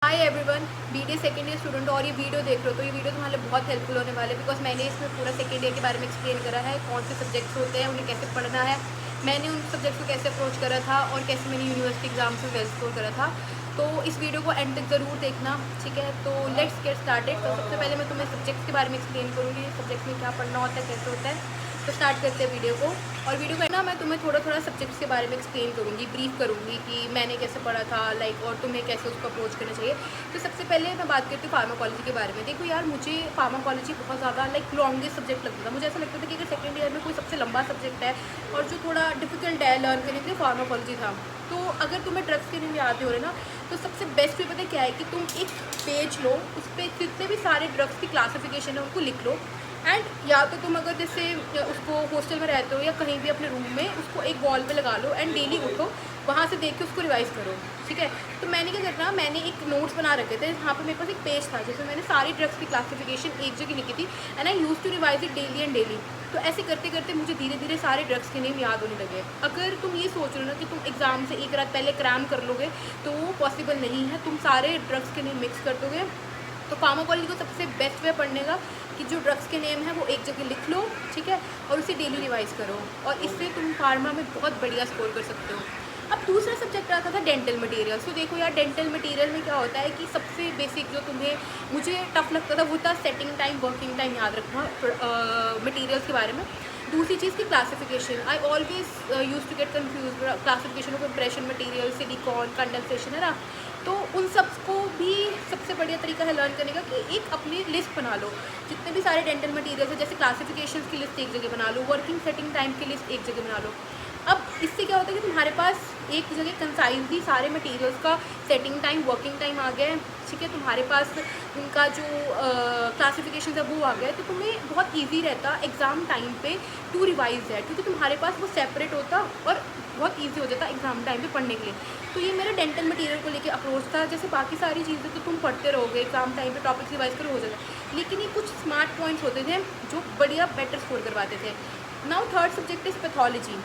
Hi everyone, BDA second year student और ये video देख रहे हो तो ये वीडियो तुम्हारे लिए बहुत हेल्पफुल होने वाले है बिकॉज मैंने इसमें पूरा सेकेंड ईयर के बारे में एक्सप्लेन करा है, कौन से सब्जेक्ट्स होते हैं, उन्हें कैसे पढ़ना है, मैंने उन सब्जेक्ट्स को कैसे अप्रोच करा था और कैसे मैंने यूनिवर्सिटी एग्जाम से वेल स्कोर करा था। तो इस वीडियो को एंड तक ज़रूर देखना, ठीक है। तो लेट्स गेट स्टार्टेड। तो सबसे पहले मैं तुम्हें सब्जेक्ट्स के बारे में एक्सप्लेन करूँगी, सब्जेक्ट्स में क्या पढ़ना होता है, कैसे होता है। तो स्टार्ट करते हैं वीडियो को। और वीडियो को ना मैं तुम्हें थोड़ा थोड़ा सब्जेक्ट्स के बारे में एक्सप्लेन करूँगी, ब्रीफ करूँगी कि मैंने कैसे पढ़ा था लाइक, और तुम्हें कैसे उसको अप्रोच करना चाहिए। तो सबसे पहले मैं बात करती हूँ फार्माकोलॉजी के बारे में। देखो यार, मुझे फार्माकोलॉजी बहुत ज़्यादा लाइक लॉन्गेस्ट सब्जेक्ट लगता था। मुझे ऐसा लगता था कि अगर सेकेंड ईयर में कोई सबसे लंबा सब्जेक्ट है और जो थोड़ा डिफिकल्ट है लर्न करने के लिए, फार्माकोलॉजी था। तो अगर तुम्हें ड्रग्स के लिए याद हो रहे ना, तो सबसे बेस्ट वे पता क्या है कि तुम एक पेज लो, उस पर जितने भी सारे ड्रग्स की क्लासिफिकेशन है उनको लिख लो। एंड या तो तुम अगर जैसे उसको हॉस्टल में रहते हो या कहीं भी अपने रूम में उसको एक वॉल पे लगा लो एंड डेली उठो, वहाँ से देख के उसको रिवाइज़ करो, ठीक है। तो मैंने क्या करना, मैंने एक नोट्स बना रखे थे जहाँ पे मेरे पास एक पेज था जिसमें मैंने सारी ड्रग्स की क्लासिफिकेशन एक जगह लिखी थी and I use to revise it daily and daily. तो ऐसे करते करते मुझे धीरे धीरे सारे ड्रग्स के नेम याद होने लगे। अगर तुम ये सोच रहे हो ना कि तुम एग्ज़ाम से एक रात पहले क्रैम कर लोगे, तो वो पॉसिबल नहीं है। तुम सारे ड्रग्स के नेम मिक्स कर दोगे। तो फार्माकोलॉजी को सबसे बेस्ट वे पढ़ने का कि जो ड्रग्स के नेम है वो एक जगह लिख लो, ठीक है, और उसे डेली रिवाइज करो, और इससे तुम फार्मा में बहुत बढ़िया स्कोर कर सकते हो। अब दूसरा सब्जेक्ट आता था डेंटल मटेरियल्स। तो देखो यार, डेंटल मटेरियल में क्या होता है कि सबसे बेसिक जो मुझे टफ लगता था वो था सेटिंग टाइम, वर्किंग टाइम याद रखना मटेरियल्स के बारे में। दूसरी चीज़ की classification, I always use to get confuse classification of impression material, silicone, condensation, है ना। तो उन सब को भी सबसे बढ़िया तरीका है लर्न करने का कि एक अपनी लिस्ट बना लो, जितने भी सारे डेंटल मटेरियल्स है, जैसे क्लासिफिकेशन की लिस्ट एक जगह बना लो, वर्किंग सेटिंग टाइम की लिस्ट एक जगह बना लो। अब इससे क्या होता है कि तुम्हारे पास एक जगह कंसाइजली सारे मटेरियल्स का सेटिंग टाइम, वर्किंग टाइम आ गया है, ठीक है। तुम्हारे पास उनका जो क्लासिफिकेशन है वो आ गया है, तो तुम्हें बहुत इजी रहता एग्ज़ाम टाइम पे टू रिवाइज है, क्योंकि तुम्हारे पास वो सेपरेट होता और बहुत इजी हो जाता एग्ज़ाम टाइम पे पढ़ने के लिए। तो ये मेरा डेंटल मटेरियल को लेके अप्रोच था। जैसे बाकी सारी चीज़ें तो तुम पढ़ते रहोगे, एग्ज़ाम टाइम पे टॉपिक्स रिवाइज करो, हो जाएगा, लेकिन ये कुछ स्मार्ट पॉइंट्स होते थे जो बढ़िया बेटर स्कोर करवाते थे। Now third subject is pathology.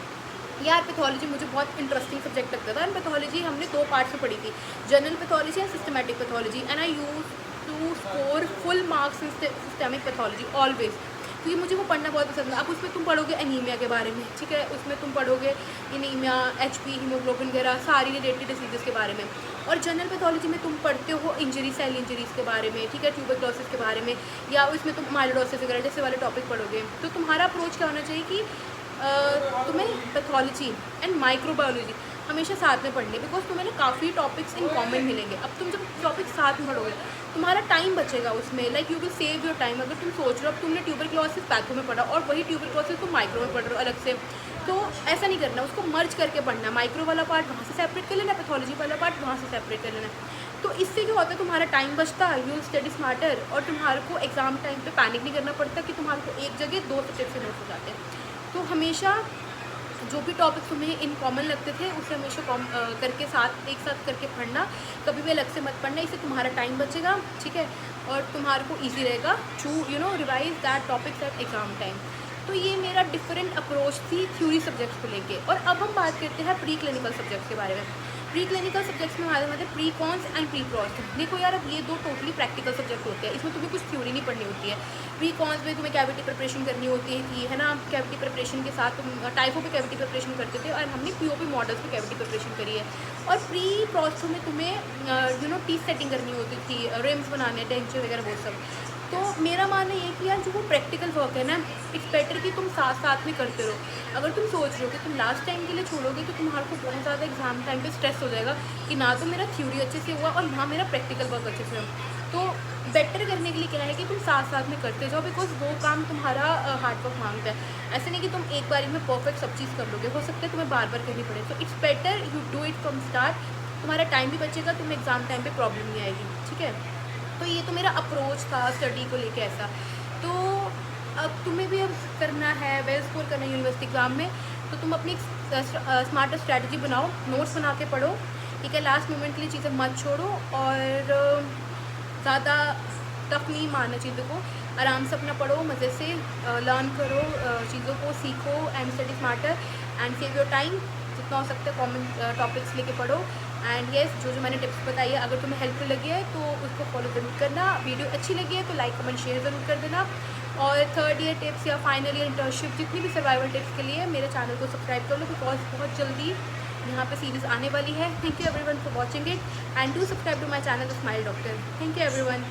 यार पैथोलॉजी मुझे बहुत इंटरेस्टिंग सब्जेक्ट लगता था। एंड पैथोलॉजी हमने दो पार्ट्स में पढ़ी थी, general pathology and systematic pathology. And I use to score full marks in systemic pathology always, क्योंकि मुझे वो पढ़ना बहुत पसंद है। अब उसमें तुम पढ़ोगे एनीमिया के बारे में, ठीक है, उसमें तुम पढ़ोगे एनीमिया, एचपी, हीमोग्लोबिन वगैरह सारी रिलेटेड डिसीजेस के बारे में। और जनरल पैथोलॉजी में तुम पढ़ते हो इंजरी, सेल इंजरीज़ के बारे में, ठीक है, ट्यूबरक्लोसिस के बारे में, या उसमें तुम माइलोडोसिस वगैरह जैसे वाले टॉपिक पढ़ोगे। तो तुम्हारा अप्रोच क्या होना चाहिए कि तुम्हें पैथोलॉजी एंड माइक्रोबायोलॉजी हमेशा साथ में पढ़नी है, बिकॉज तुम्हें ना काफ़ी टॉपिक्स इन कॉमन मिलेंगे। अब तुम जब टॉपिक साथ में पढ़ोगे, तुम्हारा टाइम बचेगा उसमें, like you will save your time. अगर तुम सोच रहे हो अब तुमने ट्यूबरक्लोसिस पैथो में पढ़ा और वही ट्यूबरक्लोसिस तुम माइक्रो में पढ़ रहे हो अलग से, तो ऐसा नहीं करना, उसको मर्ज करके पढ़ना। माइक्रो वाला पार्ट वहाँ से सेपरेट कर लेना, पैथोलॉजी वाला पार्ट वहाँ से सेपरेट कर लेना। तो इससे क्या होता है, तुम्हारा टाइम बचता है, यू स्टडी स्मार्टर, और तुम्हारे को एग्जाम टाइम पे पैनिक नहीं करना पड़ता कि तुम्हारे को एक जगह दो सब्जेक्ट से नोट हो जाते हैं। तो हमेशा जो भी टॉपिक तुम्हें इन कॉमन लगते थे उसे हमेशा करके साथ एक साथ करके पढ़ना, कभी भी अलग से मत पढ़ना। इससे तुम्हारा टाइम बचेगा, ठीक है, और तुम्हारे को इजी रहेगा to revise that topics at exam time. तो ये मेरा डिफरेंट अप्रोच थी थ्योरी सब्जेक्ट्स को लेके। और अब हम बात करते हैं प्री क्लिनिकल सब्जेक्ट्स के बारे में। प्री क्लिनिकल सब्जेक्ट्स में हमारे मतलब pre cons and pre pros. देखो यार, अब ये दो टोटली प्रैक्टिकल सब्जेक्ट होते हैं, इसमें तुम्हें कुछ थ्योरी नहीं पढ़नी होती है। प्री कॉन्स में तुम्हें कैविटी प्रिपरेशन करनी होती है ना। कैविटी प्रिपरेशन के साथ तुम टाइफो पे कैविटी प्रिपरेशन करते थे और हमने पीओपी मॉडल्स पे कैविटी प्रिपरेशन करी है। और प्री प्रॉस में तुम्हें टीथ सेटिंग करनी होती थी, रिम्स बनाने, डेंचर वगैरह वो सब। तो मेरा मानना ये कि यार जो वो प्रैक्टिकल वर्क है ना, इट्स बेटर कि तुम साथ साथ में करते रहो। अगर तुम सोच रहे हो कि तुम लास्ट टाइम के लिए छोड़ोगे तो तुम्हारे को बहुत ज़्यादा एग्जाम टाइम पे स्ट्रेस हो जाएगा कि ना तो मेरा थ्योरी अच्छे से हुआ और ना मेरा प्रैक्टिकल वर्क अच्छे से हुआ। तो बेटर करने के लिए क्या है कि तुम साथ साथ में करते जाओ, बिकॉज वो काम तुम्हारा हार्ड वर्क मांगता है। ऐसे नहीं कि तुम एक बारी में परफेक्ट सब चीज़ कर लोगे, हो सकता है तुम्हें बार बार करनी पड़े। तो it's better you do it from start, तुम्हारा टाइम भी बचेगा, तुम्हें एग्जाम टाइम पर प्रॉब्लम नहीं आएगी, ठीक है। तो ये तो मेरा अप्रोच था स्टडी को लेके ऐसा। तो अब तुम्हें भी अब करना है, वेल स्कोर करना है यूनिवर्सिटी एग्ज़ाम में, तो तुम अपनी स्मार्ट स्ट्रैटेजी बनाओ, नोट्स बना के पढ़ो, ठीक है। लास्ट मोमेंट के लिए चीज़ें मत छोड़ो और ज़्यादा टफ नहीं मारना चीज़ों को, आराम से अपना पढ़ो, मज़े से लर्न करो, चीज़ों को सीखो and study smarter and save your time. जितना जितना हो सकता है कॉमन टॉपिक्स लेके पढ़ो। एंड येस, जो मैंने टिप्स बताई है अगर तुम्हें हेल्पफुल लगी है तो उसको फॉलो ज़रूर करना। वीडियो अच्छी लगी है तो लाइक कमेंट शेयर ज़रूर कर देना। और थर्ड ईयर टिप्स या फाइनल ईयर इंटर्नशिप जितनी भी सर्वाइवल टिप्स के लिए मेरे चैनल को सब्सक्राइब कर लो, बिकॉज बहुत जल्दी यहाँ पे सीरीज़ आने वाली है। Thank you everyone for watching it and do subscribe to my channel the smile doctor. Thank you everyone.